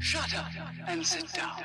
Shut up and sit down.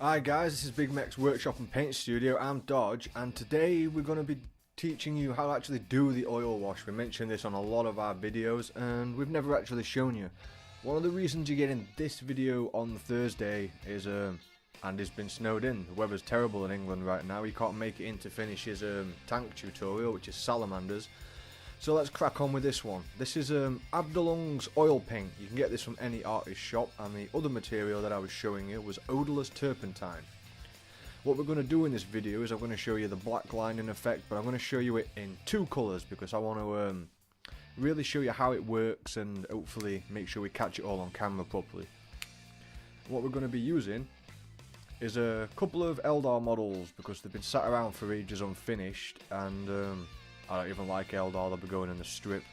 Hi guys, this is Bigmeks Workshop and Paint Studio. I'm Dodge, and today we're going to be teaching you how to actually do the oil wash. We mentioned this on a lot of our videos and we've never actually shown you. One of the reasons you're getting this video on Thursday is Andy's been snowed in. The weather's terrible in England right now. He can't make it in to finish his tank tutorial, which is salamanders. So let's crack on with this one. This is Abdelung's oil paint. You can get this from any artist shop, and the other material that I was showing you was odorless turpentine. What we're going to do in this video is I'm going to show you the black lining effect, but I'm going to show you it in two colours because I want to really show you how it works and hopefully make sure we catch it all on camera properly. What we're going to be using is a couple of Eldar models because they've been sat around for ages unfinished, and I don't even like Eldar, they'll be going in the strip.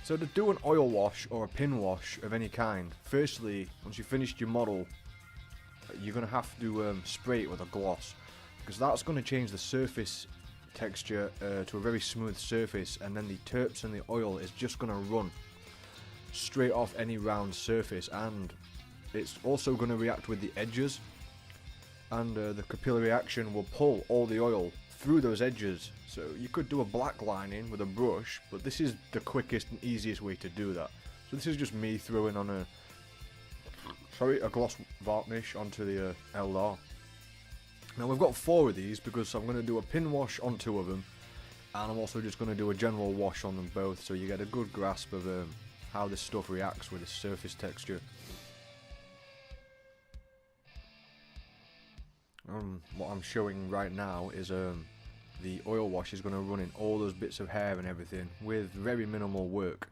So to do an oil wash or a pin wash of any kind, firstly, once you've finished your model, you're going to have to spray it with a gloss, because that's going to change the surface texture to a very smooth surface, and then the terps and the oil is just going to run straight off any round surface, and it's also going to react with the edges, and the capillary action will pull all the oil through those edges. So you could do a black lining with a brush, but this is the quickest and easiest way to do that. So this is just me throwing on a gloss varnish onto the Eldar. Now we've got 4 of these because I'm going to do a pin wash on 2 of them, and I'm also just going to do a general wash on them both, so you get a good grasp of how this stuff reacts with the surface texture. What I'm showing right now is the oil wash is going to run in all those bits of hair and everything with very minimal work.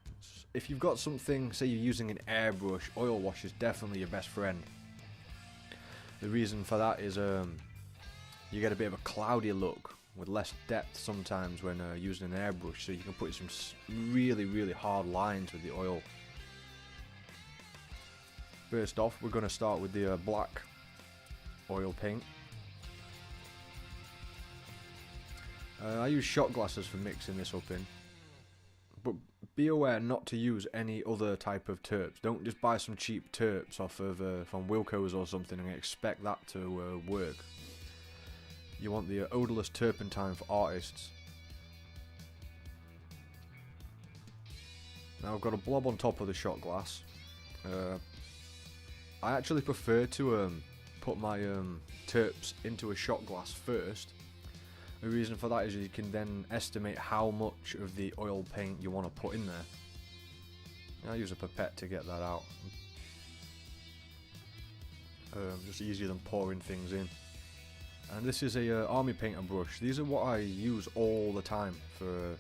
If you've got something, say you're using an airbrush, oil wash is definitely your best friend. The reason for that is you get a bit of a cloudy look with less depth sometimes when using an airbrush, so you can put some really hard lines with the oil. First off, we're going to start with the black oil paint. I use shot glasses for mixing this up in, but be aware not to use any other type of terps. Don't just buy some cheap terps off of from Wilco's or something and expect that to work. You want the odorless turpentine for artists. Now I've got a blob on top of the shot glass. I actually prefer to put my terps into a shot glass first. The reason for that is you can then estimate how much of the oil paint you want to put in there. I use a pipette to get that out. Just easier than pouring things in. And this is a army painter brush. These are what I use all the time for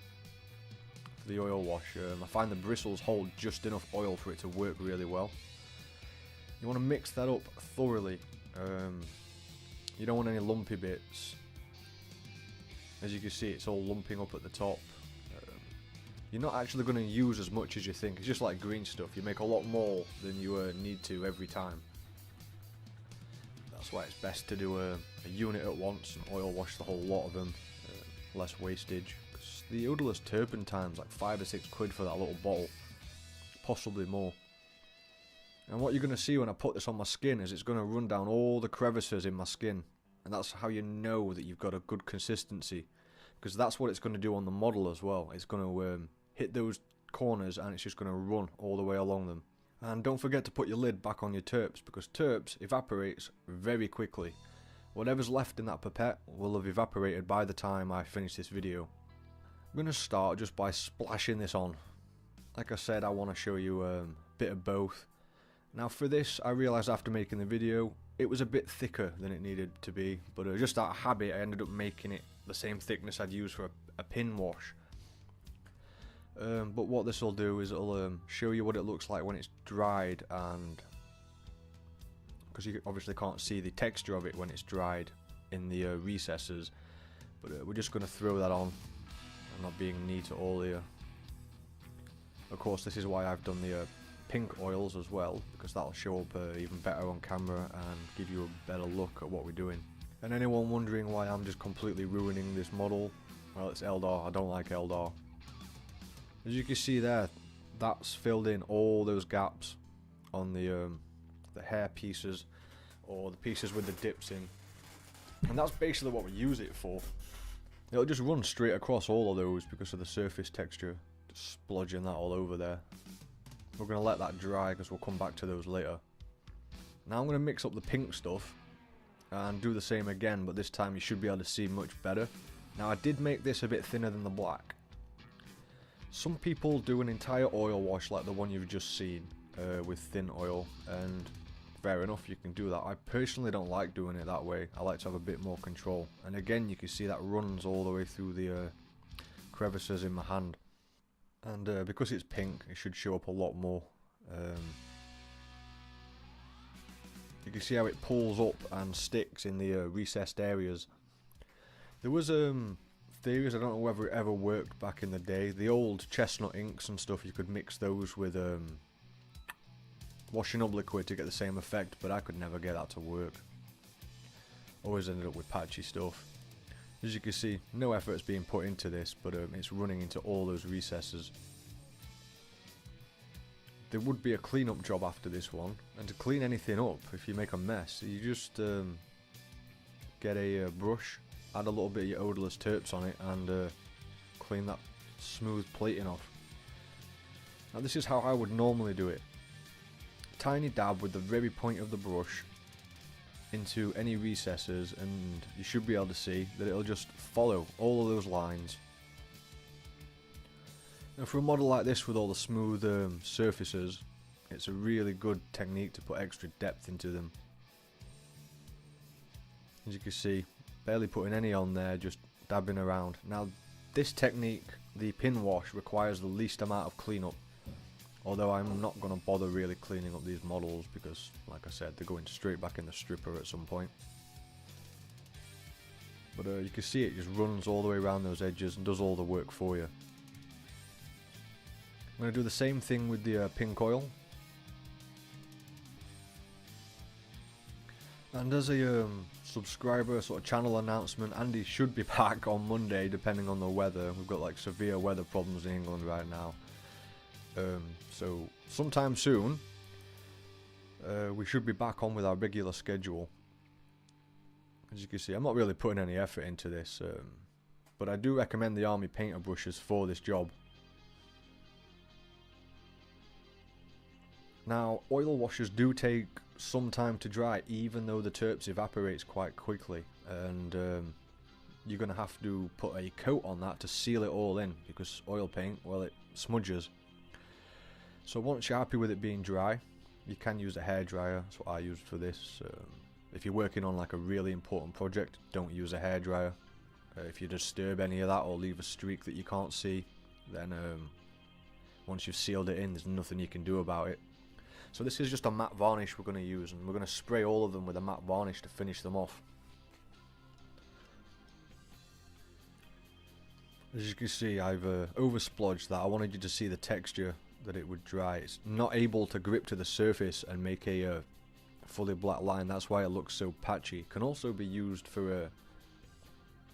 the oil wash. I find the bristles hold just enough oil for it to work really well. You want to mix that up thoroughly. You don't want any lumpy bits. As you can see, it's all lumping up at the top. You're not actually going to use as much as you think. It's just like green stuff. You make a lot more than you need to every time. That's why it's best to do a unit at once and oil wash the whole lot of them. Less wastage. 'Cause the odorless turpentine's like 5 or 6 quid for that little bottle. Possibly more. And what you're going to see when I put this on my skin is it's going to run down all the crevices in my skin. And that's how you know that you've got a good consistency, because that's what it's going to do on the model as well. It's going to hit those corners and it's just going to run all the way along them. And don't forget to put your lid back on your terps, because terps evaporates very quickly. Whatever's left in that pipette will have evaporated by the time I finish this video. I'm going to start just by splashing this on. Like I said, I want to show you a bit of both. Now for this, I realised after making the video, it was a bit thicker than it needed to be, but just out of habit I ended up making it the same thickness I'd use for a pin wash. But what this will do is it'll show you what it looks like when it's dried, and because you obviously can't see the texture of it when it's dried in the recesses, but we're just going to throw that on. I'm not being neat at all here. Of course, this is why I've done the pink oils as well, because that'll show up even better on camera and give you a better look at what we're doing. And anyone wondering why I'm just completely ruining this model, well, it's Eldar. I don't like Eldar. As you can see there, that's filled in all those gaps on the the hair pieces or the pieces with the dips in. And that's basically what we use it for. It'll just run straight across all of those because of the surface texture, just splodging that all over there. We're going to let that dry because we'll come back to those later. Now I'm going to mix up the pink stuff and do the same again, but this time you should be able to see much better. Now I did make this a bit thinner than the black. Some people do an entire oil wash like the one you've just seen with thin oil, and fair enough, you can do that. I personally don't like doing it that way. I like to have a bit more control. And again, you can see that runs all the way through the crevices in my hand. And because it's pink, it should show up a lot more. You can see how it pulls up and sticks in the recessed areas. There was theories, I don't know whether it ever worked back in the day. The old chestnut inks and stuff, you could mix those with washing up liquid to get the same effect, but I could never get that to work. Always ended up with patchy stuff. As you can see, no effort's being put into this, but it's running into all those recesses. There would be a cleanup job after this one, and to clean anything up, if you make a mess, you just get a brush, add a little bit of your odorless terps on it, and clean that smooth plating off. Now this is how I would normally do it. Tiny dab with the very point of the brush into any recesses, and you should be able to see that it'll just follow all of those lines. Now for a model like this with all the smooth surfaces, it's a really good technique to put extra depth into them. As you can see, barely putting any on there, just dabbing around. Now this technique, the pin wash, requires the least amount of cleanup. Although I'm not going to bother really cleaning up these models because, like I said, they're going straight back in the stripper at some point. But you can see it just runs all the way around those edges and does all the work for you. I'm going to do the same thing with the pink oil. And as a subscriber sort of channel announcement, Andy should be back on Monday depending on the weather. We've got like severe weather problems in England right now. So sometime soon we should be back on with our regular schedule. As you can see, I'm not really putting any effort into this, but I do recommend the Army painter brushes for this job. Now oil washes do take some time to dry, even though the terps evaporates quite quickly, and you're going to have to put a coat on that to seal it all in, because oil paint, well, it smudges. So once you're happy with it being dry, you can use a hairdryer. That's what I used for this. If you're working on like a really important project, don't use a hairdryer. If you disturb any of that or leave a streak that you can't see, then once you've sealed it in, there's nothing you can do about it. So this is just a matte varnish we're going to use, and we're going to spray all of them with a matte varnish to finish them off. As you can see, I've oversplodged that. I wanted you to see the texture that it would dry. It's not able to grip to the surface and make a fully black line. That's why it looks so patchy. Can also be used for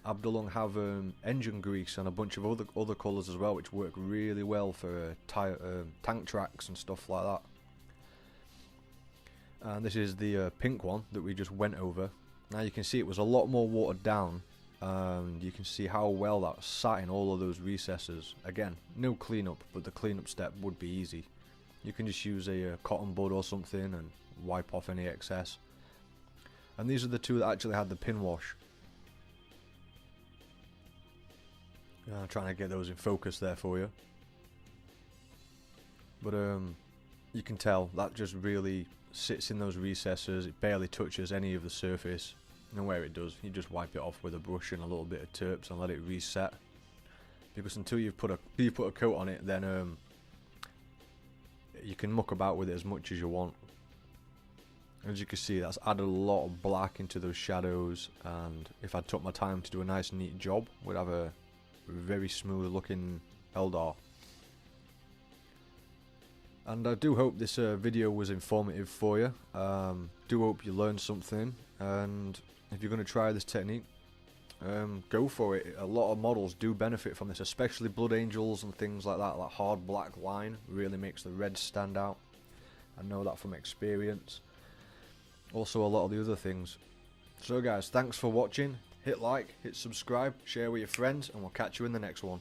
Abdullah have engine grease and a bunch of other colours as well, which work really well for tank tracks and stuff like that. And this is the pink one that we just went over. Now you can see it was a lot more watered down, and you can see how well that sat in all of those recesses. Again, no cleanup, but the cleanup step would be easy. You can just use a cotton bud or something and wipe off any excess. And these are the two that actually had the pin wash. I'm trying to get those in focus there for you. But you can tell that just really sits in those recesses. It barely touches any of the surface. And where it does, you just wipe it off with a brush and a little bit of terps and let it reset. Because until you've put a coat on it, then you can muck about with it as much as you want. As you can see, that's added a lot of black into those shadows, and if I took my time to do a nice neat job, we'd have a very smooth looking Eldar. And I do hope this video was informative for you. Do hope you learned something, and if you're going to try this technique, go for it. A lot of models do benefit from this, especially Blood Angels and things like that. That hard black line really makes the red stand out. I know that from experience. also a lot of the other things. So guys, thanks for watching. Hit like, hit subscribe, share with your friends, and we'll catch you in the next one.